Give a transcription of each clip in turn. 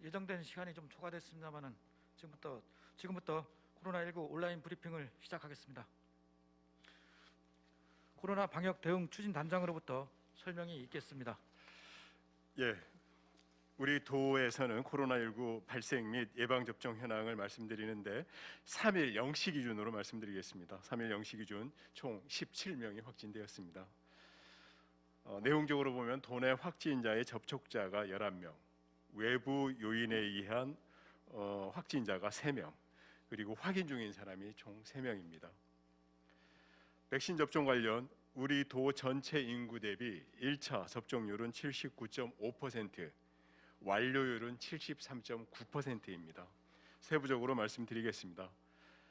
예정된 시간이 좀 초과됐습니다만은 지금부터 코로나19 온라인 브리핑을 시작하겠습니다. 코로나 방역 대응 추진 단장으로부터 설명이 있겠습니다. 예, 우리 도에서는 코로나19 발생 및 예방 접종 현황을 말씀드리는데 3일 0시 기준으로 말씀드리겠습니다. 3일 0시 기준 총 17명이 확진되었습니다. 내용적으로 보면 도내 확진자의 접촉자가 11명, 외부 요인에 의한 확진자가 3명, 그리고 확인 중인 사람이 총 3명입니다. 백신 접종 관련 우리 도 전체 인구 대비 1차 접종률은 79.5%, 완료율은 73.9%입니다. 세부적으로 말씀드리겠습니다.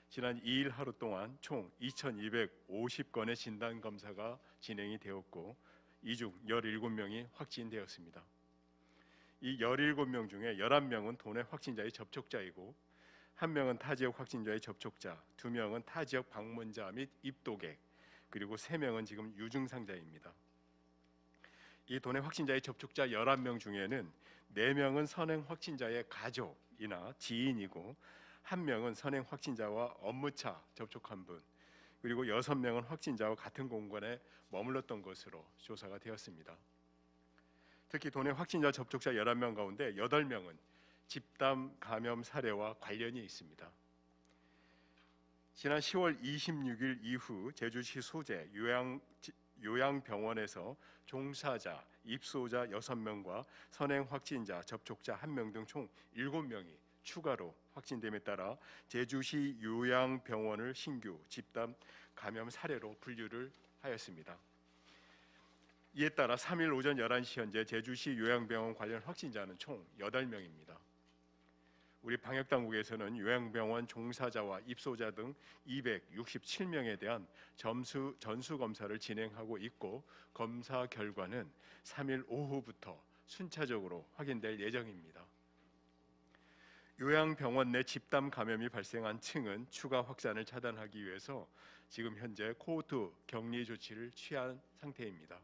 지난 2일 하루 동안 총 2,250건의 진단 검사가 진행이 되었고 이 중 17명이 확진되었습니다. 이 17명 중에 11명은 도내 확진자의 접촉자이고 1명은 타 지역 확진자의 접촉자, 2명은 타 지역 방문자 및 입도객, 그리고 3명은 지금 유증상자입니다. 이 도내 확진자의 접촉자 11명 중에는 4명은 선행 확진자의 가족이나 지인이고 1명은 선행 확진자와 업무차 접촉한 분, 그리고 6명은 확진자와 같은 공간에 머물렀던 것으로 조사가 되었습니다. 특히 도내 확진자 접촉자 11명 가운데 8명은 집단 감염 사례와 관련이 있습니다. 지난 10월 26일 이후 제주시 소재 요양병원에서 종사자, 입소자 6명과 선행 확진자, 접촉자 1명 등 총 7명이 추가로 확진됨에 따라 제주시 요양병원을 신규 집단 감염 사례로 분류를 하였습니다. 이에 따라 3일 오전 11시 현재 제주시 요양병원 관련 확진자는 총 8명입니다. 우리 방역당국에서는 요양병원 종사자와 입소자 등 267명에 대한 전수검사를 진행하고 있고 검사 결과는 3일 오후부터 순차적으로 확인될 예정입니다. 요양병원 내 집단 감염이 발생한 층은 추가 확산을 차단하기 위해서 지금 현재 코호트 격리 조치를 취한 상태입니다.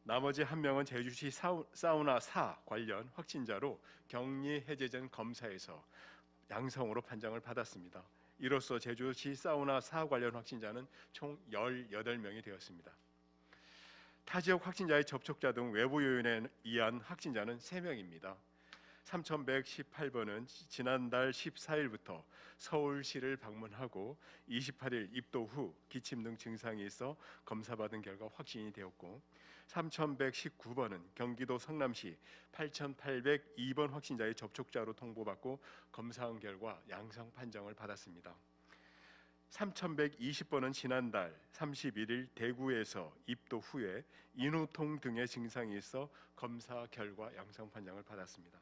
나머지 1명은 제주시 사우나 4 관련 확진자로 격리 해제 전 검사에서 양성으로 판정을 받았습니다. 이로써 제주시 사우나 4 관련 확진자는 총 18명이 되었습니다. 타 지역 확진자의 접촉자 등 외부 요인에 의한 확진자는 3명입니다. 3118번은 지난달 14일부터 서울시를 방문하고 28일 입도 후 기침 등 증상이 있어 검사받은 결과 확진이 되었고 3119번은 경기도 성남시 8802번 확진자의 접촉자로 통보받고 검사한 결과 양성 판정을 받았습니다. 3120번은 지난달 31일 대구에서 입도 후에 인후통 등의 증상이 있어 검사 결과 양성 판정을 받았습니다.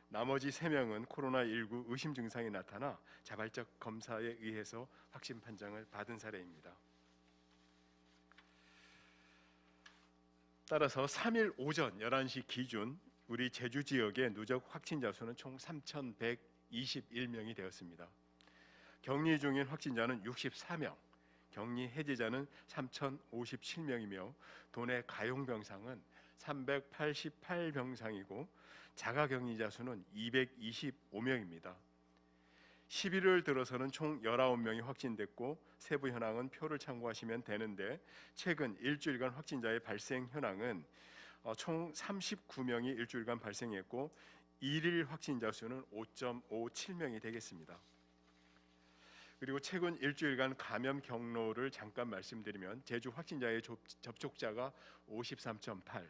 나머지 3명은 코로나19 의심 증상이 나타나 자발적 검사에 의해서 확진 판정을 받은 사례입니다. 따라서 3일 오전 11시 기준 우리 제주 지역의 누적 확진자 수는 총 3,121명이 되었습니다. 격리 중인 확진자는 64명, 격리 해제자는 3,057명이며 도내 가용병상은 388병상이고 자가격리자 수는 225명입니다. 11월 들어서는 총 19명이 확진됐고 세부 현황은 표를 참고하시면 되는데 최근 일주일간 확진자의 발생 현황은 총 39명이 일주일간 발생했고 일일 확진자 수는 5.57명이 되겠습니다. 그리고 최근 일주일간 감염 경로를 잠깐 말씀드리면 제주 확진자의 접촉자가 53.8,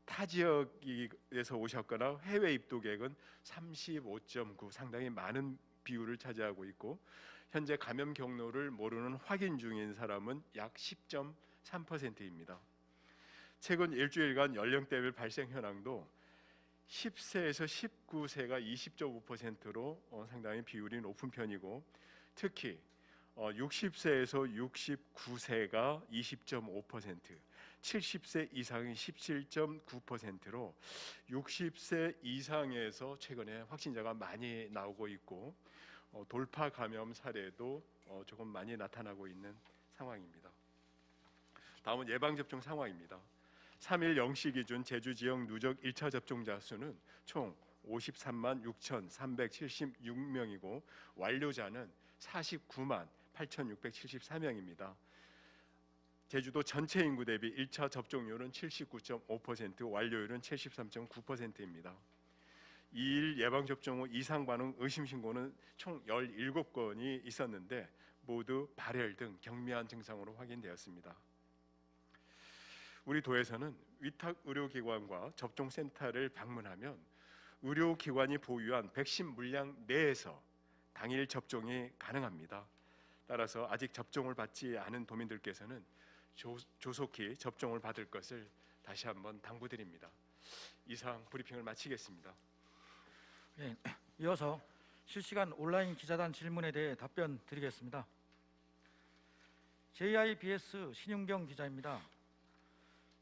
타 지역에서 오셨거나 해외 입도객은 35.9, 상당히 많은 비율을 차지하고 있고 현재 감염 경로를 모르는 확인 중인 사람은 약 10.3%입니다. 최근 일주일간 연령대별 발생 현황도 10세에서 19세가 20.5%로 상당히 비율이 높은 편이고 특히 60세에서 69세가 20.5%, 70세 이상이 17.9%로 60세 이상에서 최근에 확진자가 많이 나오고 있고 돌파 감염 사례도 조금 많이 나타나고 있는 상황입니다. 다음은 예방접종 상황입니다. 3일 0시 기준 제주 지역 누적 1차 접종자 수는 총 53만 6,376명이고 완료자는 49만 8,674명입니다. 제주도 전체 인구 대비 1차 접종률은 79.5%, 완료율은 73.9%입니다. 2일 예방접종 후 이상 반응 의심 신고는 총 17건이 있었는데 모두 발열 등 경미한 증상으로 확인되었습니다. 우리 도에서는 위탁 의료기관과 접종센터를 방문하면 의료기관이 보유한 백신 물량 내에서 당일 접종이 가능합니다. 따라서 아직 접종을 받지 않은 도민들께서는 조속히 접종을 받을 것을 다시 한번 당부드립니다. 이상 브리핑을 마치겠습니다. 예, 이어서 실시간 온라인 기자단 질문에 대해 답변 드리겠습니다. JIBS 신윤경 기자입니다.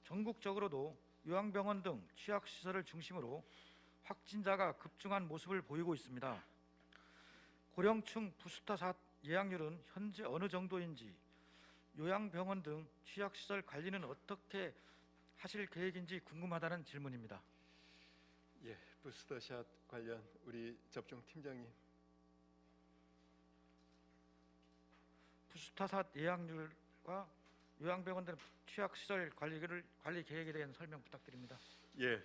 전국적으로도 요양병원 등 취약시설을 중심으로 확진자가 급증한 모습을 보이고 있습니다. 고령층 부스터샷 예약률은 현재 어느 정도인지, 요양병원 등 취약시설 관리는 어떻게 하실 계획인지 궁금하다는 질문입니다. 예, 부스터샷 관련 우리 접종 팀장님. 부스터샷 예약률과 요양병원 등 취약시설 관리 계획에 대한 설명 부탁드립니다. 예,